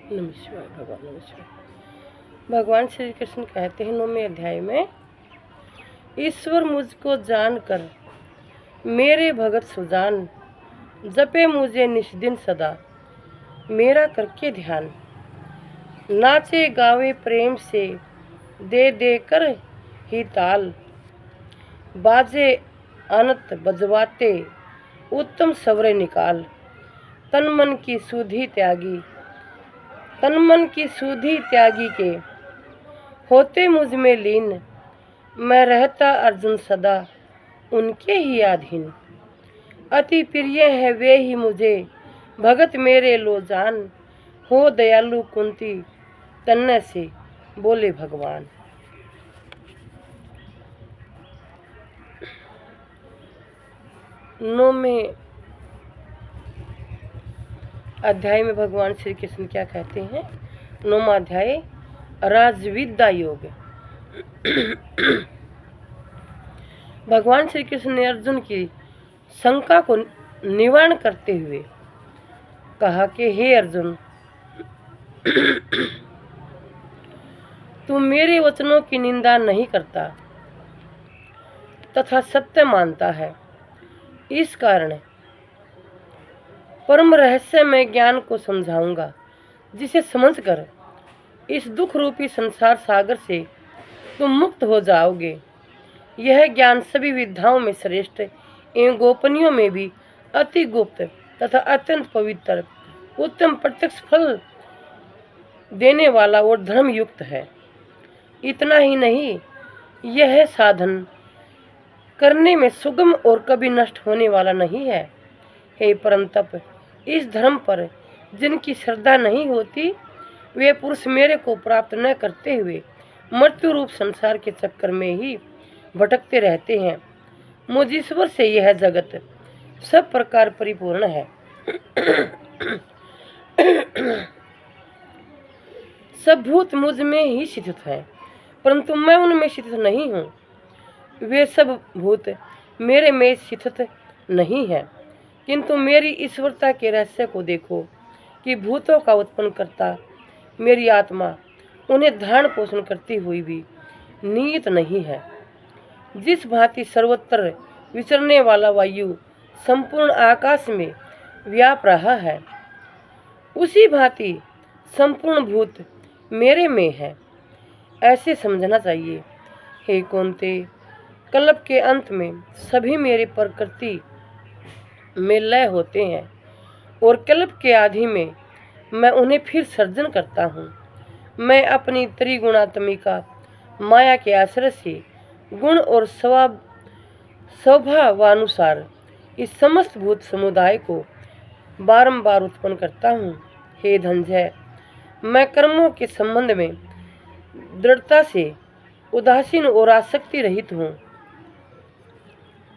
नमस्कार भगवान, नमस्कार। भगवान श्री कृष्ण कहते हैं 9वें अध्याय में, ईश्वर मुझको जानकर मेरे भगत सुजान, जपे मुझे निष्दिन सदा, मेरा करके ध्यान। नाचे गावे प्रेम से दे दे कर ही ताल, बाजे अनंत बजवाते उत्तम सवरे निकाल। तन मन की सुधि त्यागी के होते मुझ में लीन, मैं रहता अर्जुन सदा उनके ही अधीन। अति प्रिय है वे ही मुझे भगत मेरे लो जान, हो दयालु कुंती तन्ने से बोले भगवान। नौवें अध्याय में भगवान श्री कृष्ण क्या कहते हैं? 9वां अध्याय राजविद्या योग। भगवान श्री कृष्ण ने अर्जुन की शंका को निवारण करते हुए कहा कि हे अर्जुन, तू मेरे वचनों की निंदा नहीं करता तथा सत्य मानता है। इस कारण परम रहस्य में ज्ञान को समझाऊंगा, जिसे समझकर इस दुख रूपी संसार सागर से तुम मुक्त हो जाओगे। यह ज्ञान सभी विद्याओं में श्रेष्ठ एवं गोपनीयों में भी अति गुप्त तथा अत्यंत पवित्र, उत्तम प्रत्यक्ष फल देने वाला और धर्म युक्त है। इतना ही नहीं, यह साधन करने में सुगम और कभी नष्ट होने वाला नहीं है। हे परंतप, इस धर्म पर जिनकी श्रद्धा नहीं होती, वे पुरुष मेरे को प्राप्त न करते हुए मृत्यु रूप संसार के चक्कर में ही भटकते रहते हैं। मुझ ईश्वर से यह जगत सब प्रकार परिपूर्ण है। सब भूत मुझ में ही स्थित हैं, परंतु मैं उनमें स्थित नहीं हूँ। वे सब भूत मेरे में स्थित नहीं है, किंतु मेरी ईश्वरता के रहस्य को देखो कि भूतों का उत्पन्न करता मेरी आत्मा उन्हें धारण पोषण करती हुई भी नियत नहीं है। जिस भांति सर्वत्र विचरने वाला वायु संपूर्ण आकाश में व्याप रहा है, उसी भांति संपूर्ण भूत मेरे में है, ऐसे समझना चाहिए। हे कौन्ते, कल्प के अंत में सभी मेरे प्रकृति में लय होते हैं और कल्प के आदि में मैं उन्हें फिर सर्जन करता हूँ। मैं अपनी त्रिगुणात्मिका माया के आश्रय से गुण और स्वभावानुसार इस समस्त भूत समुदाय को बारंबार उत्पन्न करता हूँ। हे धनंजय, मैं कर्मों के संबंध में दृढ़ता से उदासीन और आसक्ति रहित हूँ।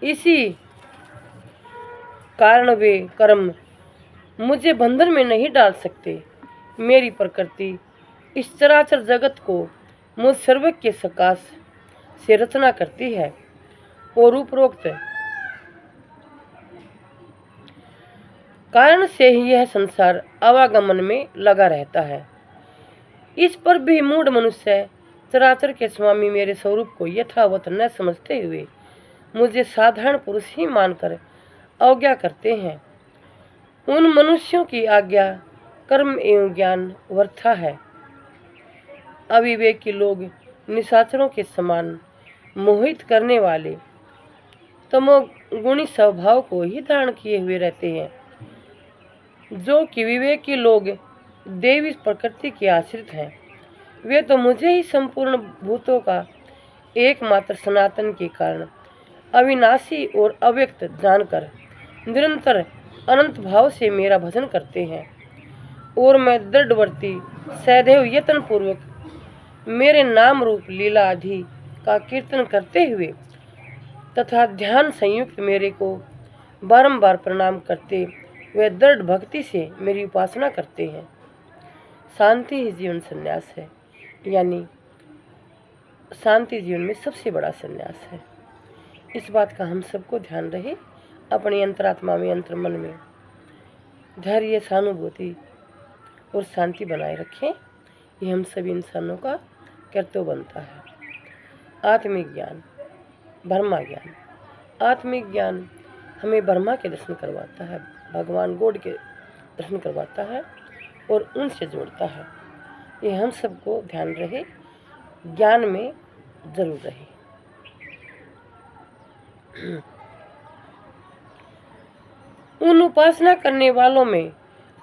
इसी कारण वे कर्म मुझे बंधन में नहीं डाल सकते। मेरी प्रकृति इस चराचर जगत को मुझ सर्वज्ञ के सकाश से रचना करती है और उपरोक्त कारण से ही यह संसार आवागमन में लगा रहता है। इस पर भी मूढ़ मनुष्य चराचर के स्वामी मेरे स्वरूप को यथावत न समझते हुए मुझे साधारण पुरुष ही मानकर अवज्ञा करते हैं। उन मनुष्यों की आज्ञा कर्म एवं ज्ञान व्यर्था है। अविवेकी लोग निशाचरों के समान मोहित करने वाले तमोगुणी स्वभाव को ही धारण किए हुए रहते हैं, जो कि विवेकी लोग देवी प्रकृति के आश्रित हैं। वे तो मुझे ही संपूर्ण भूतों का एकमात्र सनातन के कारण अविनाशी और अव्यक्त जानकर निरंतर अनंत भाव से मेरा भजन करते हैं, और मैं दृढ़वर्ती सदैव यत्न पूर्वक मेरे नाम रूप लीला आदि का कीर्तन करते हुए तथा ध्यान संयुक्त मेरे को बारंबार प्रणाम करते वे दृढ़ भक्ति से मेरी उपासना करते हैं। शांति ही जीवन संन्यास है, यानी शांति जीवन में सबसे बड़ा संन्यास है। इस बात का हम सबको ध्यान रहे। अपनी अंतरात्मा में, अंतर्मन में धैर्य, सहानुभूति और शांति बनाए रखें, ये हम सभी इंसानों का कर्तव्य बनता है। आत्मिक ज्ञान, ब्रह्मा ज्ञान। आत्मिक ज्ञान हमें ब्रह्मा के दर्शन करवाता है, भगवान गॉड के दर्शन करवाता है और उनसे जोड़ता है। ये हम सबको ध्यान रहे, ज्ञान में जरूर रहे। उन उपासना करने वालों में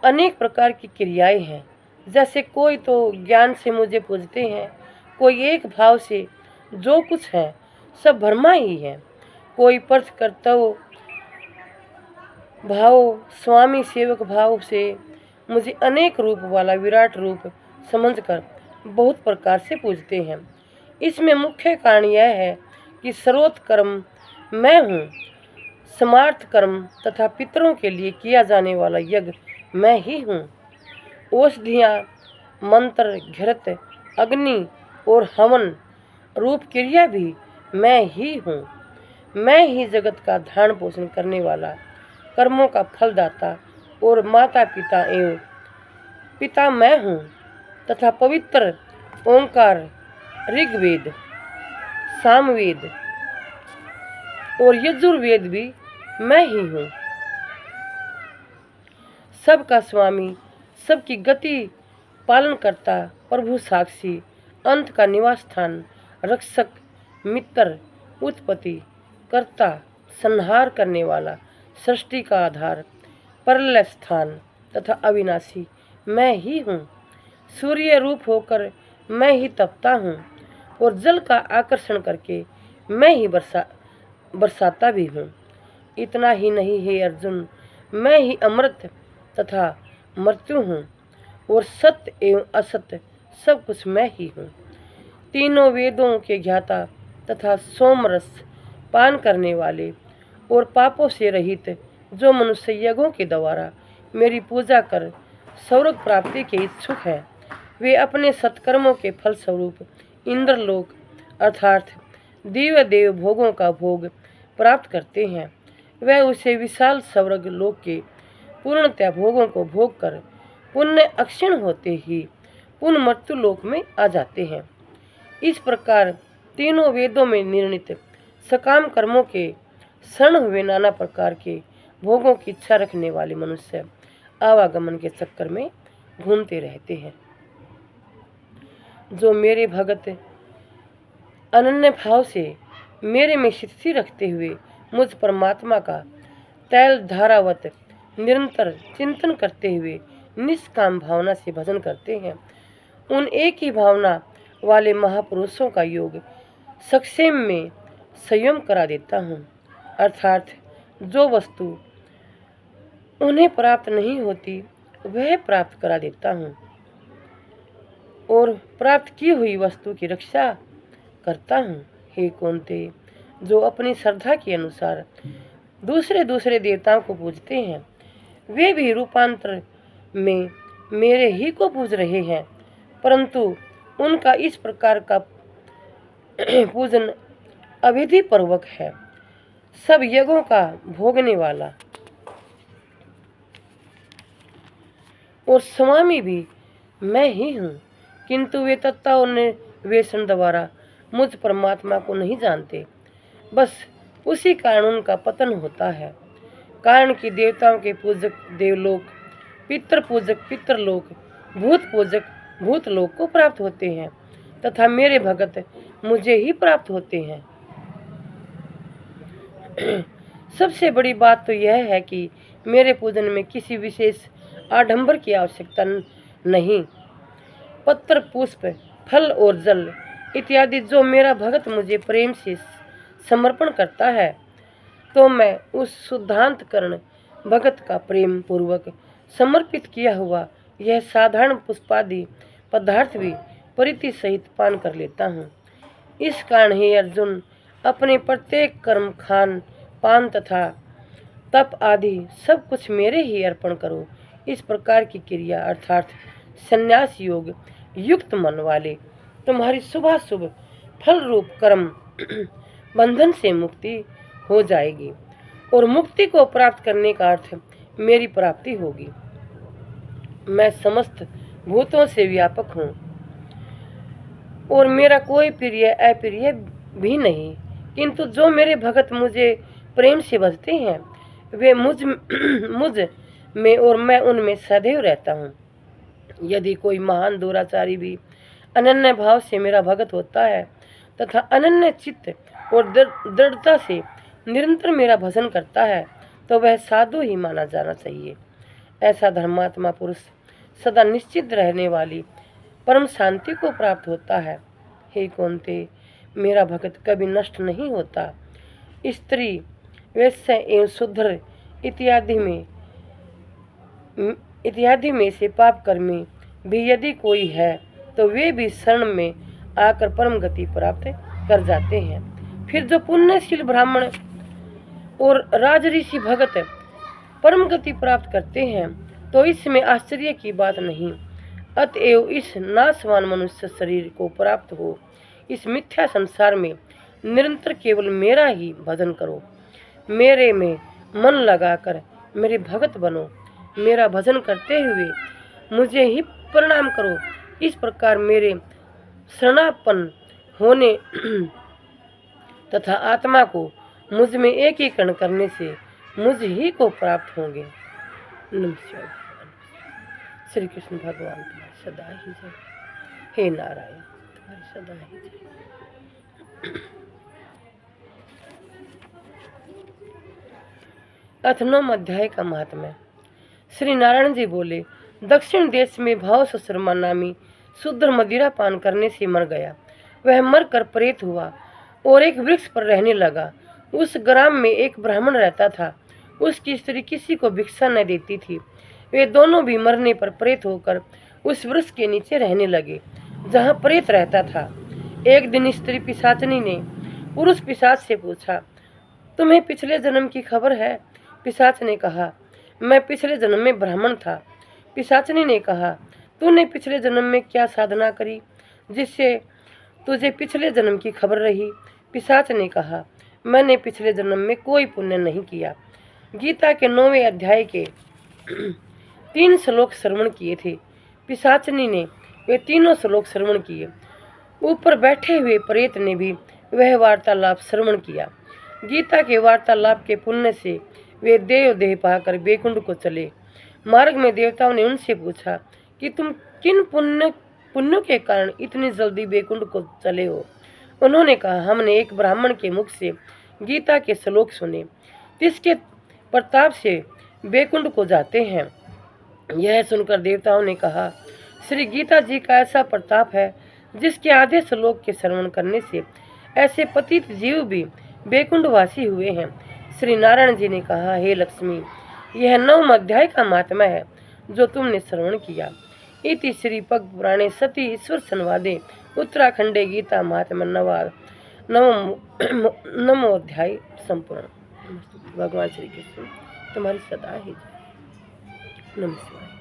अनेक प्रकार की क्रियाएं हैं। जैसे कोई तो ज्ञान से मुझे पूजते हैं, कोई एक भाव से, जो कुछ है सब ब्रह्मा ही है। कोई पर्थ कर्तव्य भाव, स्वामी सेवक भाव से मुझे अनेक रूप वाला विराट रूप समझकर बहुत प्रकार से पूजते हैं। इसमें मुख्य कारण यह है कि सर्वोत्तम कर्म मैं हूँ, समार्थ कर्म तथा पितरों के लिए किया जाने वाला यज्ञ मैं ही हूँ। औषधियाँ, मंत्र, घृत, अग्नि और हवन रूप क्रिया भी मैं ही हूँ। मैं ही जगत का धारण पोषण करने वाला, कर्मों का फलदाता और माता पिता एवं पिता मैं हूँ तथा पवित्र ओंकार, ऋग्वेद, सामवेद और यजुर्वेद भी मैं ही हूँ। सबका स्वामी, सबकी गति पालन करता, प्रभु साक्षी, अंत का निवास स्थान, रक्षक, मित्र, उत्पत्ति, कर्ता, संहार करने वाला, सृष्टि का आधार, परलय स्थान तथा अविनाशी मैं ही हूँ। सूर्य रूप होकर मैं ही तपता हूँ और जल का आकर्षण करके मैं ही बरसाता भी हूँ। इतना ही नहीं हे अर्जुन, मैं ही अमृत तथा मृत्यु हूँ और सत्य एवं असत्य सब कुछ मैं ही हूँ। तीनों वेदों के ज्ञाता तथा सोमरस पान करने वाले और पापों से रहित जो मनुष्य यज्ञों के द्वारा मेरी पूजा कर स्वर्ग प्राप्ति के इच्छुक है, वे अपने सत्कर्मों के फल स्वरूप इंद्रलोक अर्थात दिव्य देव भोगों का भोग प्राप्त करते हैं। वह उसे विशाल स्वर्ग लोक के पूर्णतया भोगों को भोग कर पुण्य अक्षीण होते ही पुण्य मृत्यु लोक में आ जाते हैं। इस प्रकार तीनों वेदों में निर्णित सकाम कर्मों के शरण हुए नाना प्रकार के भोगों की इच्छा रखने वाले मनुष्य आवागमन के चक्कर में घूमते रहते हैं। जो मेरे भगत अनन्य भाव से मेरे में स्थिति रखते हुए मुझ परमात्मा का तैल धारावत निरंतर चिंतन करते हुए निष्काम भावना से भजन करते हैं, उन एक ही भावना वाले महापुरुषों का योग संक्षेम में संयम करा देता हूँ। अर्थात जो वस्तु उन्हें प्राप्त नहीं होती वह प्राप्त करा देता हूँ और प्राप्त की हुई वस्तु की रक्षा करता हूँ। हे कौन्ते, जो अपनी श्रद्धा के अनुसार दूसरे दूसरे देवताओं को पूजते हैं, वे भी रूपांतर में मेरे ही को पूज रहे हैं, परंतु उनका इस प्रकार का पूजन अविधि पूर्वक है। सब यज्ञों का भोगने वाला और स्वामी भी मैं ही हूँ, किंतु वे तत्व और निर्वेशन द्वारा मुझ परमात्मा को नहीं जानते। बस उसी कारण उनका पतन होता है। कारण कि देवताओं के पूजक देवलोक, पितृ पूजक पितृलोक, भूत पूजक भूतलोक को प्राप्त होते हैं तथा मेरे भगत मुझे ही प्राप्त होते हैं। सबसे बड़ी बात तो यह है कि मेरे पूजन में किसी विशेष आडंबर की आवश्यकता नहीं। पत्र, पुष्प, फल और जल इत्यादि जो मेरा भगत मुझे प्रेम से समर्पण करता है, तो मैं उस शुद्धांत करण भगत का प्रेम पूर्वक समर्पित किया हुआ यह साधारण पुष्पादि पदार्थ भी प्रीति सहित पान कर लेता हूँ। इस कारण ही अर्जुन, अपने प्रत्येक कर्म, खान पान तथा तप आदि सब कुछ मेरे ही अर्पण करो। इस प्रकार की क्रिया अर्थात संन्यास योग युक्त मन वाले तुम्हारी शुभाशुभ फल रूप कर्म बंधन से मुक्ति हो जाएगी और मुक्ति को प्राप्त करने का अर्थ मेरी प्राप्ति होगी। मैं समस्त भूतों से व्यापक हूँ और मेरा कोई प्रिय अप्रिय भी नहीं, किंतु जो मेरे भगत मुझे प्रेम से भजते हैं वे मुझ में और मैं उनमें सदैव रहता हूँ। यदि कोई महान दुराचारी भी अनन्य भाव से मेरा भगत होता है तथा अनन्य चित्त और दृढ़ता से निरंतर मेरा भजन करता है तो वह साधु ही माना जाना चाहिए। ऐसा धर्मात्मा पुरुष सदा निश्चित रहने वाली परम शांति को प्राप्त होता है। हे कौन्ते, मेरा भगत कभी नष्ट नहीं होता। स्त्री, वैश्य एवं शूद्र इत्यादि में से पाप कर्मी भी यदि कोई है तो वे भी शरण में आकर परम गति प्राप्त कर जाते हैं। फिर जो पुण्यशील ब्राह्मण और राजऋषि भगत परम गति प्राप्त करते हैं तो इसमें आश्चर्य की बात नहीं। अतएव इस नाशवान मनुष्य शरीर को प्राप्त हो इस मिथ्या संसार में निरंतर केवल मेरा ही भजन करो, मेरे में मन लगाकर मेरे भगत बनो, मेरा भजन करते हुए मुझे ही प्रणाम करो। इस प्रकार मेरे शरणापन्न होने तथा आत्मा को मुझ में एकीकरण करने से मुझ ही को प्राप्त होंगे। नमस्कार। श्री कृष्ण भगवान तुम्हारी सदा ही जय। हे नारायण तुम्हारी सदा ही जय। अथ 9 अध्याय का महात्म्य। श्री नारायण जी बोले, दक्षिण देश में भाव सुशर्मा नामी शूद्र मदिरा पान करने से मर गया। वह मरकर प्रेत हुआ और एक वृक्ष पर रहने लगा। उस ग्राम में एक ब्राह्मण रहता था। उसकी स्त्री किसी को भिक्षा न देती थी। वे दोनों भी मरने पर प्रेत होकर उस वृक्ष के नीचे रहने लगे जहाँ प्रेत रहता था। एक दिन स्त्री पिशाचनी ने पुरुष पिशाच से पूछा, तुम्हें पिछले जन्म की खबर है? पिशाच ने कहा, मैं पिछले जन्म में ब्राह्मण था। पिशाचनी ने कहा, तूने पिछले जन्म में क्या साधना करी जिससे तुझे पिछले जन्म की खबर रही? पिशाच ने कहा, मैंने पिछले जन्म में कोई पुण्य नहीं किया। गीता के 9वें अध्याय के 3 श्लोक श्रवण किए थे। पिशाचनी ने वे तीनों श्लोक श्रवण किए। ऊपर बैठे हुए प्रेत ने भी वह वार्तालाप श्रवण किया। गीता के वार्तालाप के पुण्य से वे देह पाकर बैकुंठ को चले। मार्ग में देवताओं ने उनसे पूछा कि तुम किन पुण्यों के कारण इतनी जल्दी बैकुंठ को चले हो? उन्होंने कहा, हमने एक ब्राह्मण के मुख से गीता के श्लोक सुने, जिसके प्रताप से बैकुंठ को जाते हैं। यह सुनकर देवताओं ने कहा, श्री गीता जी का ऐसा प्रताप है जिसके आधे श्लोक के श्रवण करने से ऐसे पतित जीव भी बैकुंठवासी हुए हैं। श्री नारायण जी ने कहा, हे लक्ष्मी, यह 9 अध्याय का महात्म्य है जो तुमने श्रवण किया। इति श्री पद्म पुराणे सती ईश्वर संवादे उत्तराखंडे गीता महात्म्य नवमो अध्याय संपूर्ण। भगवान श्री कृष्ण तुम्हारी सदा ही जय। नमस्कार।